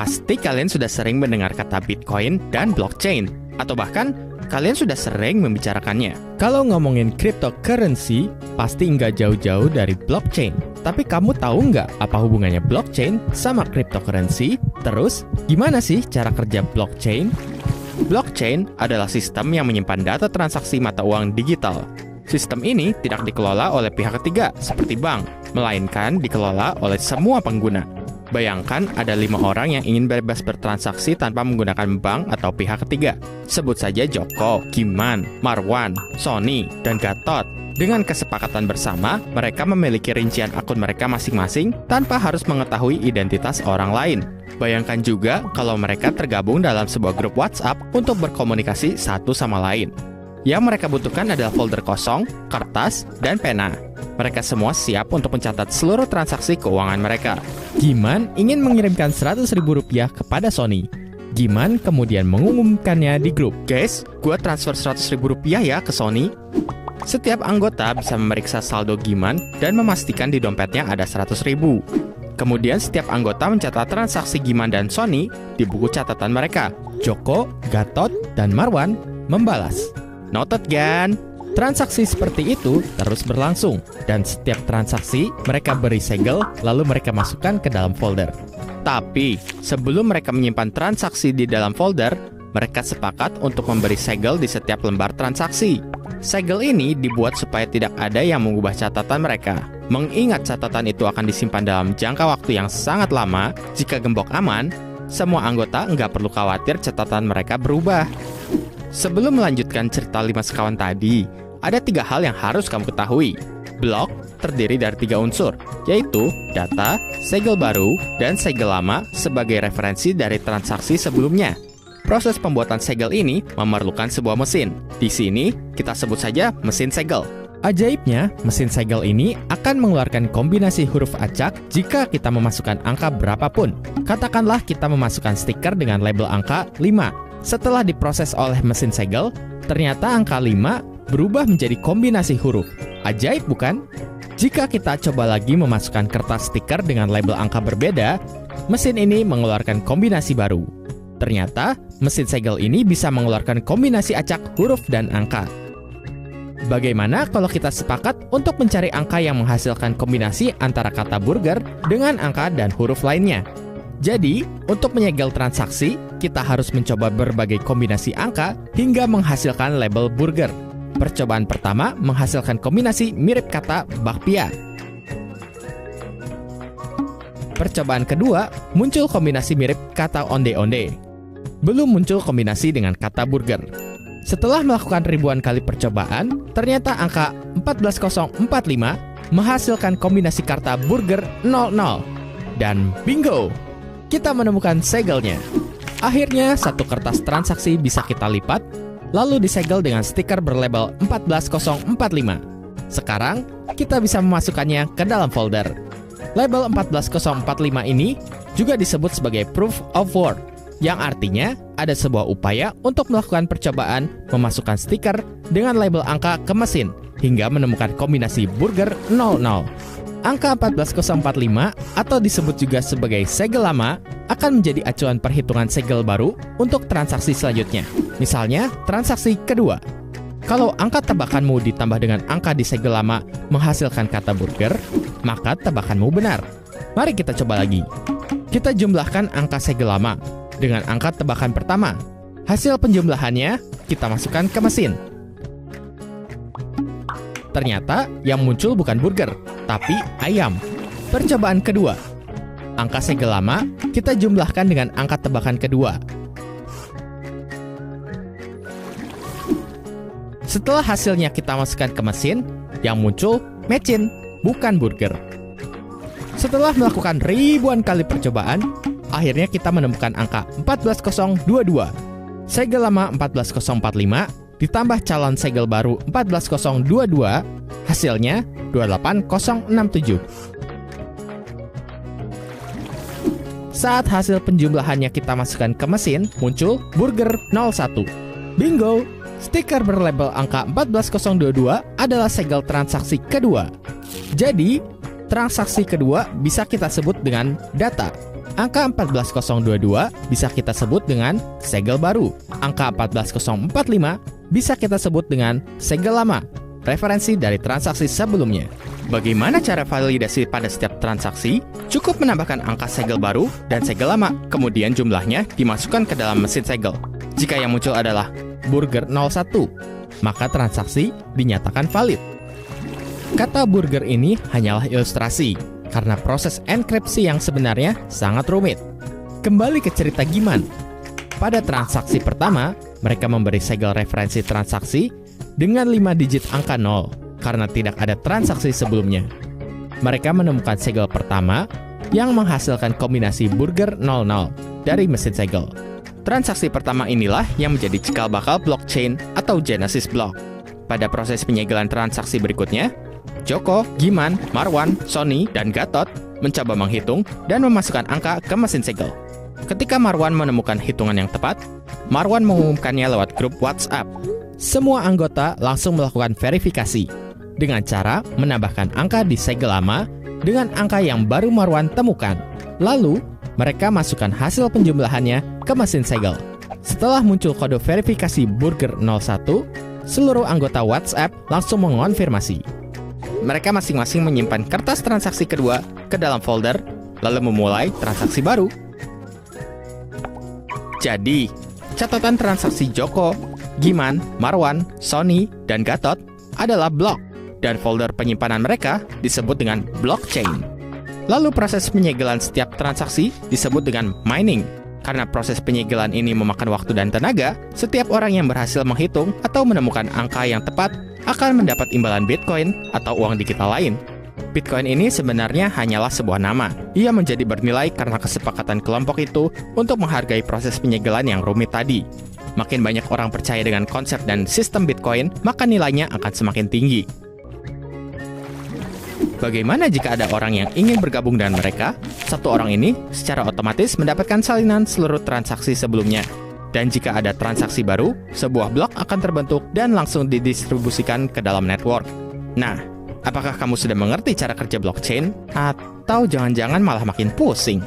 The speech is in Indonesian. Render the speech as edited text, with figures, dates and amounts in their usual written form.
Pasti kalian sudah sering mendengar kata Bitcoin dan blockchain, atau bahkan kalian sudah sering membicarakannya. Kalau ngomongin cryptocurrency, pasti nggak jauh-jauh dari blockchain. Tapi kamu tahu nggak apa hubungannya blockchain sama cryptocurrency? Terus, gimana sih cara kerja blockchain? Blockchain adalah sistem yang menyimpan data transaksi mata uang digital. Sistem ini tidak dikelola oleh pihak ketiga seperti bank, melainkan dikelola oleh semua pengguna. Bayangkan ada 5 orang yang ingin bebas bertransaksi tanpa menggunakan bank atau pihak ketiga. Sebut saja Joko, Giman, Marwan, Sony, dan Gatot. Dengan kesepakatan bersama, mereka memiliki rincian akun mereka masing-masing tanpa harus mengetahui identitas orang lain. Bayangkan juga kalau mereka tergabung dalam sebuah grup WhatsApp untuk berkomunikasi satu sama lain. Yang mereka butuhkan adalah folder kosong, kertas, dan pena. Mereka semua siap untuk mencatat seluruh transaksi keuangan mereka. Giman ingin mengirimkan Rp100.000 kepada Sony. Giman kemudian mengumumkannya di grup. Guys, gua transfer Rp100.000 ya ke Sony. Setiap anggota bisa memeriksa saldo Giman dan memastikan di dompetnya ada Rp100.000. Kemudian setiap anggota mencatat transaksi Giman dan Sony di buku catatan mereka. Joko, Gatot, dan Marwan membalas. Noted kan? Transaksi seperti itu terus berlangsung, dan setiap transaksi mereka beri segel, lalu mereka masukkan ke dalam folder. Tapi, sebelum mereka menyimpan transaksi di dalam folder, mereka sepakat untuk memberi segel di setiap lembar transaksi. Segel ini dibuat supaya tidak ada yang mengubah catatan mereka. Mengingat catatan itu akan disimpan dalam jangka waktu yang sangat lama, jika gembok aman, semua anggota nggak perlu khawatir catatan mereka berubah. Sebelum melanjutkan cerita 5 sekawan tadi, ada 3 hal yang harus kamu ketahui. Blok terdiri dari 3 unsur, yaitu data, segel baru, dan segel lama sebagai referensi dari transaksi sebelumnya. Proses pembuatan segel ini memerlukan sebuah mesin. Di sini, kita sebut saja mesin segel. Ajaibnya, mesin segel ini akan mengeluarkan kombinasi huruf acak jika kita memasukkan angka berapapun. Katakanlah kita memasukkan stiker dengan label angka 5. Setelah diproses oleh mesin segel, ternyata angka 5 berubah menjadi kombinasi huruf. Ajaib bukan? Jika kita coba lagi memasukkan kertas stiker dengan label angka berbeda, mesin ini mengeluarkan kombinasi baru. Ternyata, mesin segel ini bisa mengeluarkan kombinasi acak huruf dan angka. Bagaimana kalau kita sepakat untuk mencari angka yang menghasilkan kombinasi antara kata burger dengan angka dan huruf lainnya? Jadi, untuk menyegel transaksi, kita harus mencoba berbagai kombinasi angka hingga menghasilkan label burger. Percobaan pertama menghasilkan kombinasi mirip kata bakpia. Percobaan kedua, muncul kombinasi mirip kata onde-onde. Belum muncul kombinasi dengan kata burger. Setelah melakukan ribuan kali percobaan, ternyata angka 14045 menghasilkan kombinasi kata burger 00. Dan bingo! Kita menemukan segelnya. Akhirnya, satu kertas transaksi bisa kita lipat, lalu disegel dengan stiker berlabel 14045. Sekarang, kita bisa memasukkannya ke dalam folder. Label 14045 ini juga disebut sebagai proof of work, yang artinya ada sebuah upaya untuk melakukan percobaan memasukkan stiker dengan label angka ke mesin, hingga menemukan kombinasi burger 00. Angka 14045 atau disebut juga sebagai segel lama akan menjadi acuan perhitungan segel baru untuk transaksi selanjutnya. Misalnya, transaksi kedua. Kalau angka tebakanmu ditambah dengan angka di segel lama menghasilkan kata burger, maka tebakanmu benar. Mari kita coba lagi. Kita jumlahkan angka segel lama dengan angka tebakan pertama. Hasil penjumlahannya kita masukkan ke mesin. Ternyata yang muncul bukan burger, tapi ayam. Percobaan kedua. Angka segel lama kita jumlahkan dengan angka tebakan kedua. Setelah hasilnya kita masukkan ke mesin, yang muncul mecin, bukan burger. Setelah melakukan ribuan kali percobaan, akhirnya kita menemukan angka 14022. Segel lama 14045 ditambah calon segel baru 14022, hasilnya 28067. Saat hasil penjumlahannya kita masukkan ke mesin, muncul burger 01. Bingo! Stiker berlabel angka 14022 adalah segel transaksi kedua. Jadi, transaksi kedua bisa kita sebut dengan data. Angka 14022 bisa kita sebut dengan segel baru. Angka 14045 bisa kita sebut dengan segel lama, referensi dari transaksi sebelumnya. Bagaimana cara validasi pada setiap transaksi? Cukup menambahkan angka segel baru dan segel lama, kemudian jumlahnya dimasukkan ke dalam mesin segel. Jika yang muncul adalah burger 01, maka transaksi dinyatakan valid. Kata burger ini hanyalah ilustrasi, karena proses enkripsi yang sebenarnya sangat rumit. Kembali ke cerita Giman. Pada transaksi pertama, mereka memberi segel referensi transaksi dengan 5 digit angka 0, karena tidak ada transaksi sebelumnya. Mereka menemukan segel pertama yang menghasilkan kombinasi burger 00 dari mesin segel. Transaksi pertama inilah yang menjadi cikal bakal blockchain atau Genesis block. Pada proses penyegelan transaksi berikutnya, Joko, Giman, Marwan, Sony, dan Gatot mencoba menghitung dan memasukkan angka ke mesin segel. Ketika Marwan menemukan hitungan yang tepat, Marwan mengumumkannya lewat grup WhatsApp. Semua anggota langsung melakukan verifikasi dengan cara menambahkan angka di segel lama dengan angka yang baru Marwan temukan. Lalu, mereka masukkan hasil penjumlahannya ke mesin segel. Setelah muncul kode verifikasi burger 01, seluruh anggota WhatsApp langsung mengonfirmasi. Mereka masing-masing menyimpan kertas transaksi kedua ke dalam folder, lalu memulai transaksi baru. Jadi, catatan transaksi Joko, Giman, Marwan, Sony, dan Gatot adalah blok, dan folder penyimpanan mereka disebut dengan blockchain. Lalu proses penyegelan setiap transaksi disebut dengan mining. Karena proses penyegelan ini memakan waktu dan tenaga, setiap orang yang berhasil menghitung atau menemukan angka yang tepat akan mendapat imbalan Bitcoin atau uang digital lain. Bitcoin ini sebenarnya hanyalah sebuah nama. Ia menjadi bernilai karena kesepakatan kelompok itu untuk menghargai proses penyegelan yang rumit tadi. Makin banyak orang percaya dengan konsep dan sistem Bitcoin, maka nilainya akan semakin tinggi. Bagaimana jika ada orang yang ingin bergabung dengan mereka? Satu orang ini secara otomatis mendapatkan salinan seluruh transaksi sebelumnya. Dan jika ada transaksi baru, sebuah blok akan terbentuk dan langsung didistribusikan ke dalam network. Nah, apakah kamu sudah mengerti cara kerja blockchain? Atau jangan-jangan malah makin pusing?